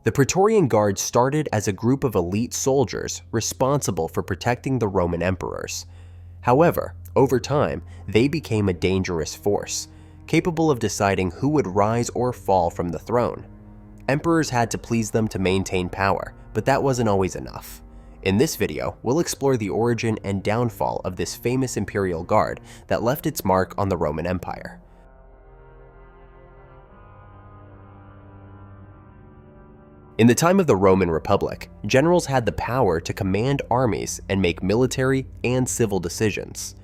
The Praetorian Guard started as a group of elite soldiers responsible for protecting the Roman emperors. However, over time, they became a dangerous force, capable of deciding who would rise or fall from the throne. Emperors had to please them to maintain power, but that wasn't always enough. In this video, we'll explore the origin and downfall of this famous Imperial Guard that left its mark on the Roman Empire. In the time of the Roman Republic, generals had the power to command armies and make military and civil decisions.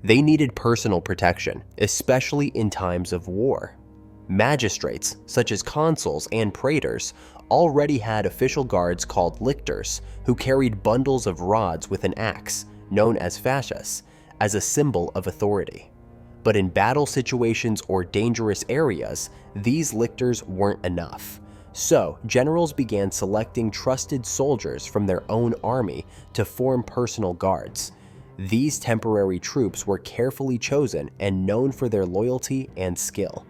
They needed personal protection, especially in times of war. Magistrates, such as consuls and praetors, already had official guards called lictors who carried bundles of rods with an axe, known as fasces, as a symbol of authority. But in battle situations or dangerous areas, these lictors weren't enough. So, generals began selecting trusted soldiers from their own army to form personal guards. These temporary troops were carefully chosen and known for their loyalty and skill.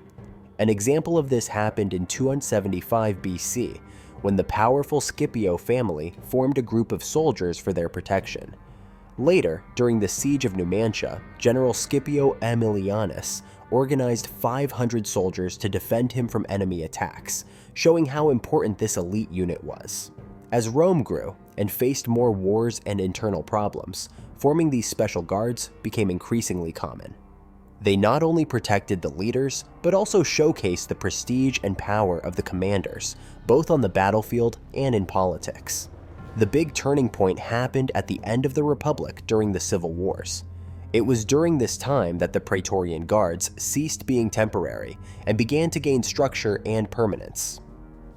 An example of this happened in 275 BC, when the powerful Scipio family formed a group of soldiers for their protection. Later, during the siege of Numantia, General Scipio Aemilianus organized 500 soldiers to defend him from enemy attacks, showing how important this elite unit was. As Rome grew and faced more wars and internal problems, forming these special guards became increasingly common. They not only protected the leaders, but also showcased the prestige and power of the commanders, both on the battlefield and in politics. The big turning point happened at the end of the Republic during the Civil Wars. It was during this time that the Praetorian Guards ceased being temporary and began to gain structure and permanence.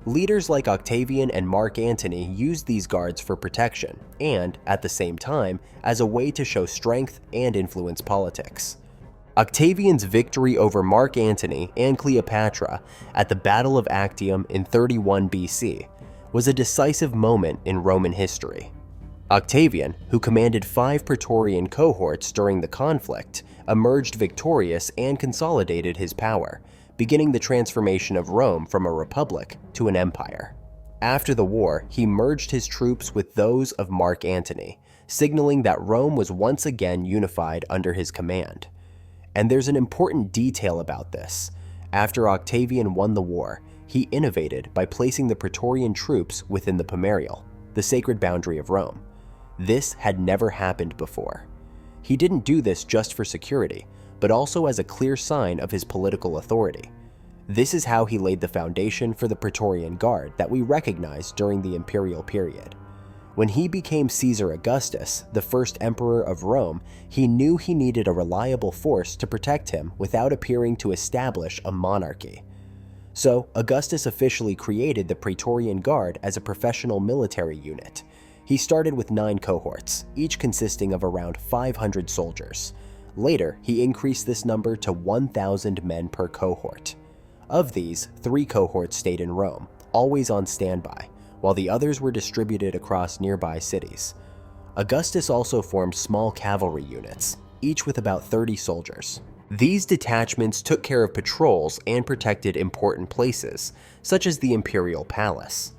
Leaders like Octavian and Mark Antony used these guards for protection and, at the same time, as a way to show strength and influence politics. Octavian's victory over Mark Antony and Cleopatra at the Battle of Actium in 31 BC was a decisive moment in Roman history. Octavian, who commanded 5 Praetorian cohorts during the conflict, emerged victorious and consolidated his power, beginning the transformation of Rome from a republic to an empire. After the war, he merged his troops with those of Mark Antony, signaling that Rome was once again unified under his command. And there's an important detail about this. After Octavian won the war, he innovated by placing the Praetorian troops within the Pomerial, the sacred boundary of Rome. This had never happened before. He didn't do this just for security, but also as a clear sign of his political authority. This is how he laid the foundation for the Praetorian Guard that we recognize during the imperial period. When he became Caesar Augustus, the first emperor of Rome, he knew he needed a reliable force to protect him without appearing to establish a monarchy. So, Augustus officially created the Praetorian Guard as a professional military unit. He started with 9 cohorts, each consisting of around 500 soldiers. Later, he increased this number to 1,000 men per cohort. Of these, 3 cohorts stayed in Rome, always on standby, while the others were distributed across nearby cities. Augustus also formed small cavalry units, each with about 30 soldiers. These detachments took care of patrols and protected important places, such as the Imperial Palace.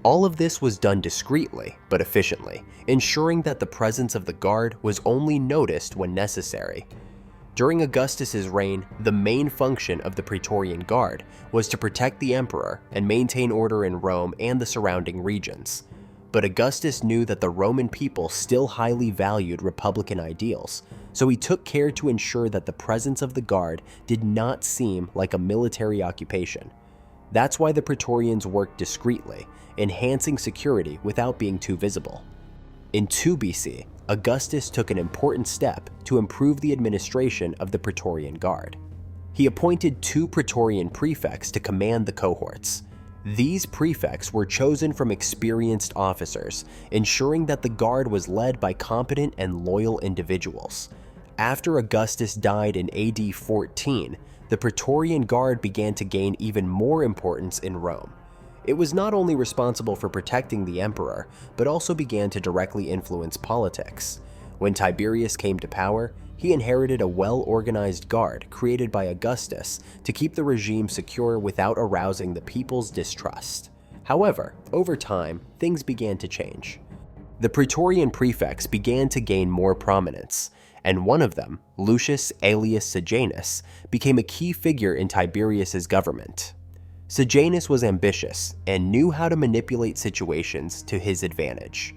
All of this was done discreetly but efficiently, ensuring that the presence of the guard was only noticed when necessary. During Augustus's reign, the main function of the Praetorian Guard was to protect the emperor and maintain order in Rome and the surrounding regions. But Augustus knew that the Roman people still highly valued republican ideals, so he took care to ensure that the presence of the guard did not seem like a military occupation. That's why the Praetorians worked discreetly, enhancing security without being too visible. In 2 BC, Augustus took an important step to improve the administration of the Praetorian Guard. He appointed 2 Praetorian prefects to command the cohorts. These prefects were chosen from experienced officers, ensuring that the guard was led by competent and loyal individuals. After Augustus died in AD 14, the Praetorian Guard began to gain even more importance in Rome. It was not only responsible for protecting the emperor, but also began to directly influence politics. When Tiberius came to power, he inherited a well-organized guard created by Augustus to keep the regime secure without arousing the people's distrust. However, over time, things began to change. The Praetorian prefects began to gain more prominence, and one of them, Lucius alias Sejanus, became a key figure in Tiberius's government. Sejanus was ambitious and knew how to manipulate situations to his advantage.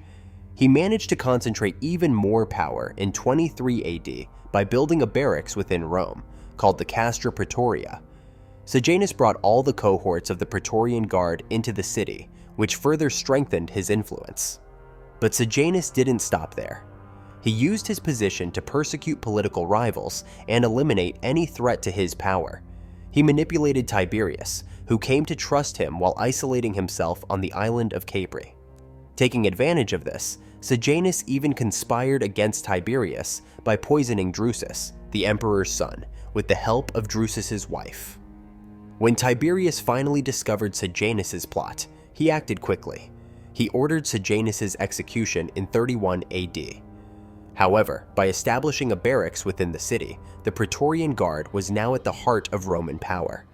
He managed to concentrate even more power in 23 AD by building a barracks within Rome, called the Castra Praetoria. Sejanus brought all the cohorts of the Praetorian Guard into the city, which further strengthened his influence. But Sejanus didn't stop there. He used his position to persecute political rivals and eliminate any threat to his power. He manipulated Tiberius, who came to trust him while isolating himself on the island of Capri. Taking advantage of this, Sejanus even conspired against Tiberius by poisoning Drusus, the emperor's son, with the help of Drusus's wife. When Tiberius finally discovered Sejanus's plot, he acted quickly. He ordered Sejanus's execution in 31 AD. However, by establishing a barracks within the city, the Praetorian Guard was now at the heart of Roman power.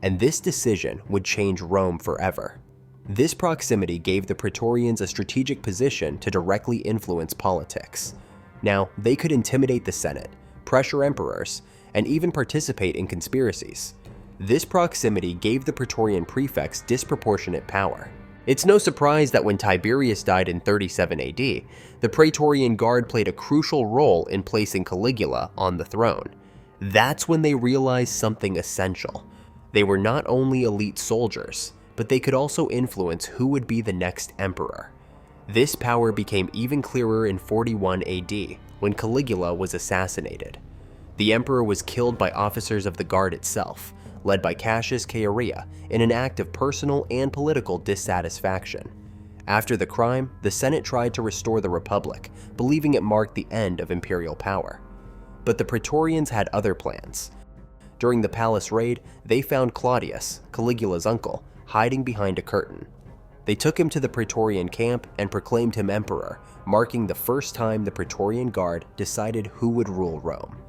And this decision would change Rome forever. This proximity gave the Praetorians a strategic position to directly influence politics. Now, they could intimidate the Senate, pressure emperors, and even participate in conspiracies. This proximity gave the Praetorian prefects disproportionate power. It's no surprise that when Tiberius died in 37 AD, the Praetorian Guard played a crucial role in placing Caligula on the throne. That's when they realized something essential. They were not only elite soldiers, but they could also influence who would be the next emperor. This power became even clearer in 41 AD, when Caligula was assassinated. The emperor was killed by officers of the guard itself, led by Cassius Chaerea, in an act of personal and political dissatisfaction. After the crime, the Senate tried to restore the Republic, believing it marked the end of imperial power. But the Praetorians had other plans. During the palace raid, they found Claudius, Caligula's uncle, hiding behind a curtain. They took him to the Praetorian camp and proclaimed him emperor, marking the first time the Praetorian Guard decided who would rule Rome.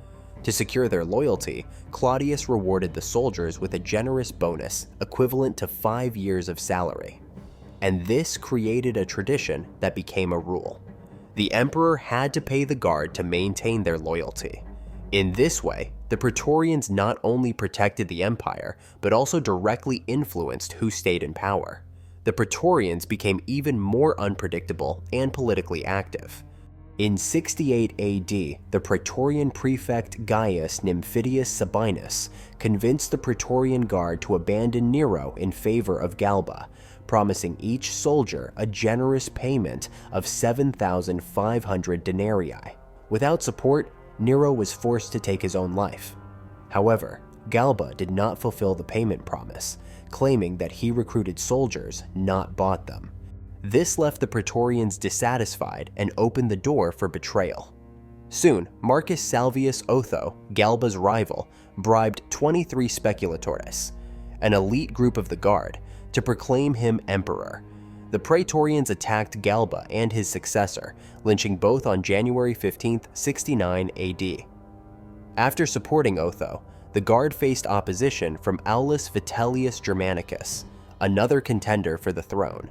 To secure their loyalty, Claudius rewarded the soldiers with a generous bonus equivalent to 5 years of salary. And this created a tradition that became a rule. The emperor had to pay the guard to maintain their loyalty. In this way, the Praetorians not only protected the empire, but also directly influenced who stayed in power. The Praetorians became even more unpredictable and politically active. In 68 AD, the Praetorian prefect Gaius Nymphidius Sabinus convinced the Praetorian Guard to abandon Nero in favor of Galba, promising each soldier a generous payment of 7,500 denarii. Without support, Nero was forced to take his own life. However, Galba did not fulfill the payment promise, claiming that he recruited soldiers, not bought them. This left the Praetorians dissatisfied and opened the door for betrayal. Soon, Marcus Salvius Otho, Galba's rival, bribed 23 speculatores, an elite group of the guard, to proclaim him emperor. The Praetorians attacked Galba and his successor, lynching both on January 15, 69 AD. After supporting Otho, the guard faced opposition from Aulus Vitellius Germanicus, another contender for the throne.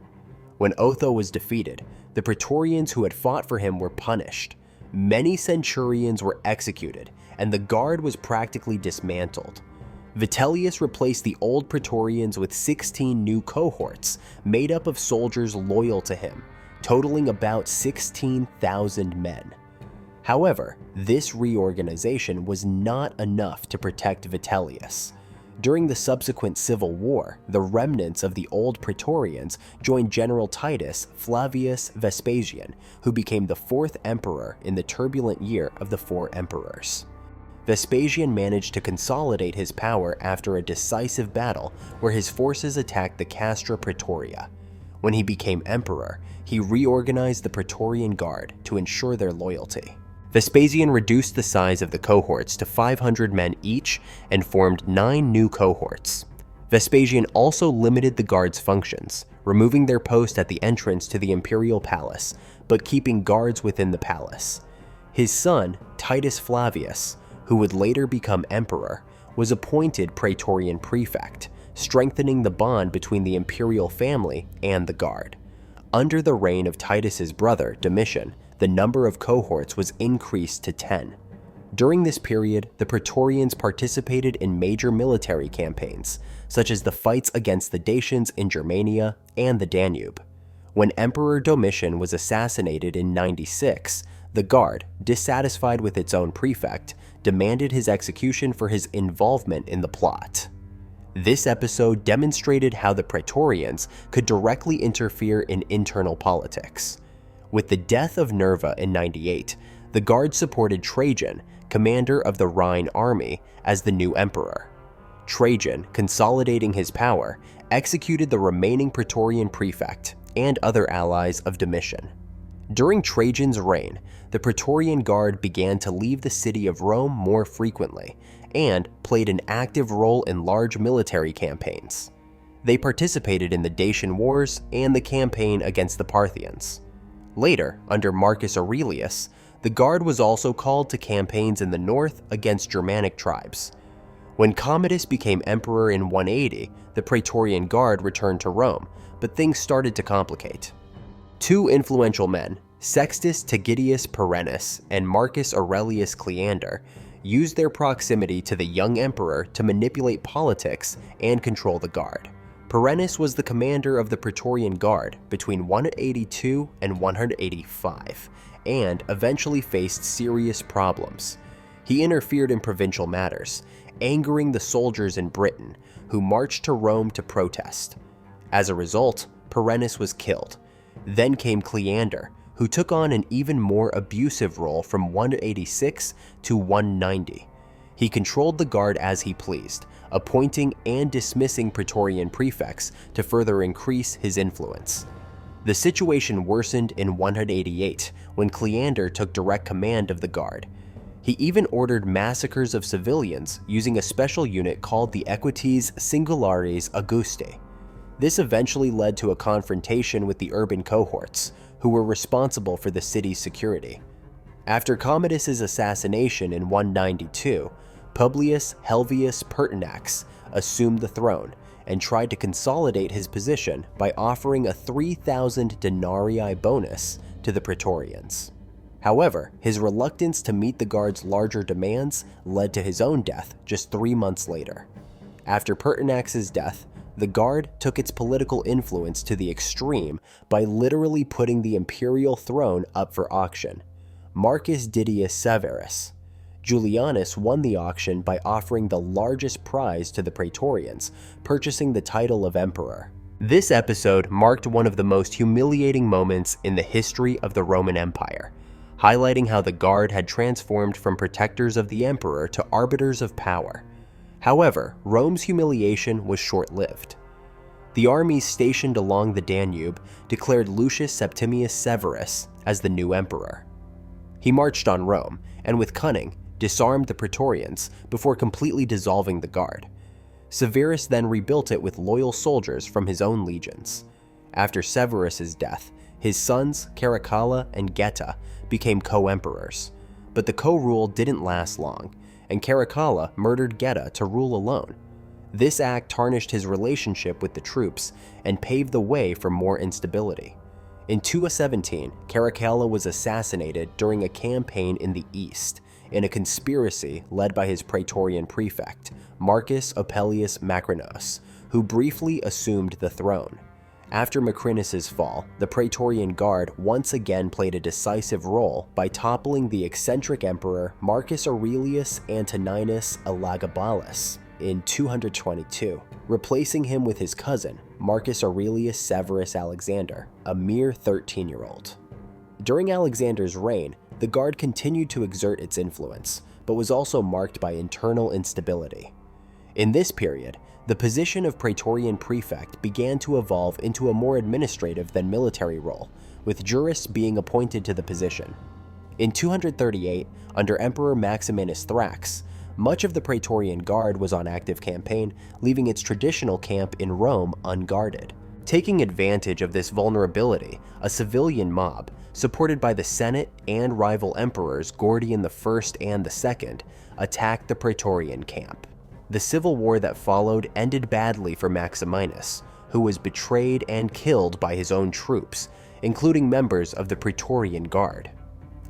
When Otho was defeated, the Praetorians who had fought for him were punished. Many centurions were executed, and the guard was practically dismantled. Vitellius replaced the old Praetorians with 16 new cohorts made up of soldiers loyal to him, totaling about 16,000 men. However, this reorganization was not enough to protect Vitellius. During the subsequent civil war, the remnants of the old Praetorians joined General Titus Flavius Vespasian, who became the fourth emperor in the turbulent year of the four emperors. Vespasian managed to consolidate his power after a decisive battle where his forces attacked the Castra Praetoria. When he became emperor, he reorganized the Praetorian Guard to ensure their loyalty. Vespasian reduced the size of the cohorts to 500 men each and formed 9 new cohorts. Vespasian also limited the guard's functions, removing their post at the entrance to the imperial palace, but keeping guards within the palace. His son, Titus Flavius, who would later become emperor, was appointed Praetorian prefect, strengthening the bond between the imperial family and the Guard. Under the reign of Titus's brother, Domitian, the number of cohorts was increased to 10. During this period, the Praetorians participated in major military campaigns, such as the fights against the Dacians in Germania and the Danube. When Emperor Domitian was assassinated in 96, the Guard, dissatisfied with its own prefect, demanded his execution for his involvement in the plot. This episode demonstrated how the Praetorians could directly interfere in internal politics. With the death of Nerva in 98, the Guard supported Trajan, commander of the Rhine army, as the new emperor. Trajan, consolidating his power, executed the remaining Praetorian prefect and other allies of Domitian. During Trajan's reign, the Praetorian Guard began to leave the city of Rome more frequently and played an active role in large military campaigns. They participated in the Dacian Wars and the campaign against the Parthians. Later, under Marcus Aurelius, the Guard was also called to campaigns in the north against Germanic tribes. When Commodus became emperor in 180, the Praetorian Guard returned to Rome, but things started to complicate. Two influential men, Sextus Tigidius Perennis and Marcus Aurelius Cleander, used their proximity to the young emperor to manipulate politics and control the Guard. Perennis was the commander of the Praetorian Guard between 182 and 185, and eventually faced serious problems. He interfered in provincial matters, angering the soldiers in Britain, who marched to Rome to protest. As a result, Perennis was killed. Then came Cleander, who took on an even more abusive role from 186 to 190. He controlled the Guard as he pleased, appointing and dismissing Praetorian prefects to further increase his influence. The situation worsened in 188 when Cleander took direct command of the Guard. He even ordered massacres of civilians using a special unit called the Equites Singulares Augusti. This eventually led to a confrontation with the urban cohorts, who were responsible for the city's security. After Commodus's assassination in 192, Publius Helvius Pertinax assumed the throne and tried to consolidate his position by offering a 3,000 denarii bonus to the Praetorians. However, his reluctance to meet the Guard's larger demands led to his own death just 3 months later. After Pertinax's death, the Guard took its political influence to the extreme by literally putting the imperial throne up for auction. Marcus Didius Severus. Julianus won the auction by offering the largest prize to the Praetorians, purchasing the title of emperor. This episode marked one of the most humiliating moments in the history of the Roman Empire, highlighting how the Guard had transformed from protectors of the emperor to arbiters of power. However, Rome's humiliation was short-lived. The armies stationed along the Danube declared Lucius Septimius Severus as the new emperor. He marched on Rome, and with cunning, disarmed the Praetorians before completely dissolving the Guard. Severus then rebuilt it with loyal soldiers from his own legions. After Severus's death, his sons, Caracalla and Geta, became co-emperors. But the co-rule didn't last long, and Caracalla murdered Geta to rule alone. This act tarnished his relationship with the troops and paved the way for more instability. In 217, Caracalla was assassinated during a campaign in the east, in a conspiracy led by his Praetorian prefect, Marcus Opellius Macrinus, who briefly assumed the throne. After Macrinus's fall, the Praetorian Guard once again played a decisive role by toppling the eccentric emperor Marcus Aurelius Antoninus Elagabalus in 222, replacing him with his cousin, Marcus Aurelius Severus Alexander, a mere 13-year-old. During Alexander's reign, the Guard continued to exert its influence, but was also marked by internal instability. In this period, the position of Praetorian prefect began to evolve into a more administrative than military role, with jurists being appointed to the position. In 238, under Emperor Maximinus Thrax, much of the Praetorian Guard was on active campaign, leaving its traditional camp in Rome unguarded. Taking advantage of this vulnerability, a civilian mob, supported by the Senate and rival emperors Gordian I and II, attacked the Praetorian camp. The civil war that followed ended badly for Maximinus, who was betrayed and killed by his own troops, including members of the Praetorian Guard.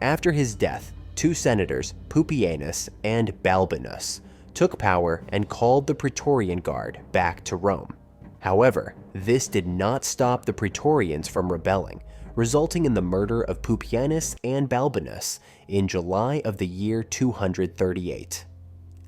After his death, two senators, Pupienus and Balbinus, took power and called the Praetorian Guard back to Rome. However, this did not stop the Praetorians from rebelling, resulting in the murder of Pupienus and Balbinus in July of the year 238.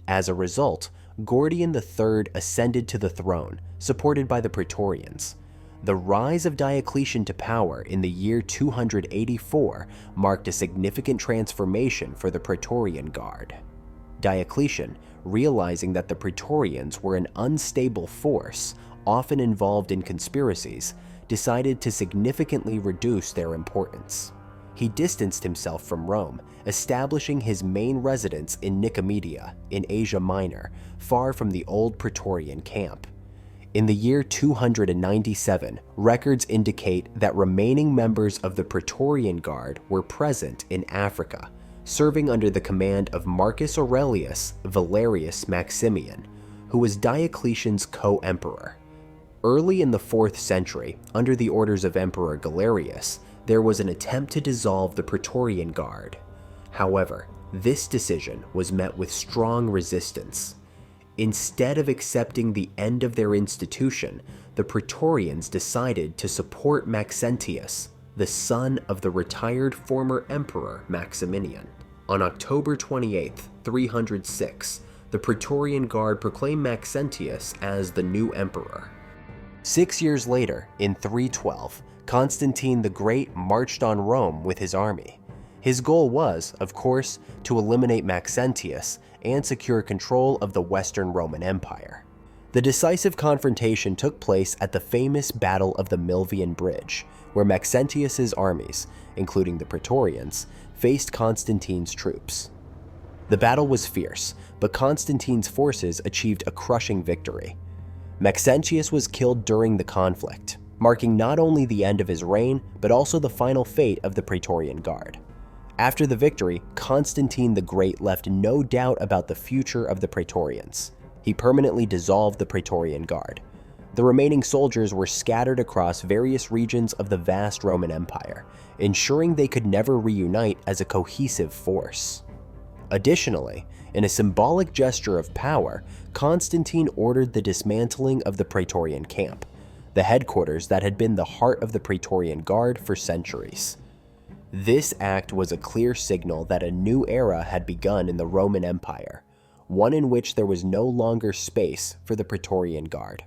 As a result, Gordian III ascended to the throne, supported by the Praetorians. The rise of Diocletian to power in the year 284 marked a significant transformation for the Praetorian Guard. Diocletian, realizing that the Praetorians were an unstable force, often involved in conspiracies, decided to significantly reduce their importance. He distanced himself from Rome, establishing his main residence in Nicomedia, in Asia Minor, far from the old Praetorian camp. In the year 297, records indicate that remaining members of the Praetorian Guard were present in Africa, serving under the command of Marcus Aurelius Valerius Maximian, who was Diocletian's co-emperor. Early in the 4th century, under the orders of Emperor Galerius, there was an attempt to dissolve the Praetorian Guard. However, this decision was met with strong resistance. Instead of accepting the end of their institution, the Praetorians decided to support Maxentius, the son of the retired former emperor Maximian. On October 28, 306, the Praetorian Guard proclaimed Maxentius as the new emperor. 6 years later, in 312, Constantine the Great marched on Rome with his army. His goal was, of course, to eliminate Maxentius and secure control of the Western Roman Empire. The decisive confrontation took place at the famous Battle of the Milvian Bridge, where Maxentius's armies, including the Praetorians, faced Constantine's troops. The battle was fierce, but Constantine's forces achieved a crushing victory. Maxentius was killed during the conflict, marking not only the end of his reign, but also the final fate of the Praetorian Guard. After the victory, Constantine the Great left no doubt about the future of the Praetorians. He permanently dissolved the Praetorian Guard. The remaining soldiers were scattered across various regions of the vast Roman Empire, ensuring they could never reunite as a cohesive force. Additionally, in a symbolic gesture of power, Constantine ordered the dismantling of the Praetorian camp, the headquarters that had been the heart of the Praetorian Guard for centuries. This act was a clear signal that a new era had begun in the Roman Empire, one in which there was no longer space for the Praetorian Guard.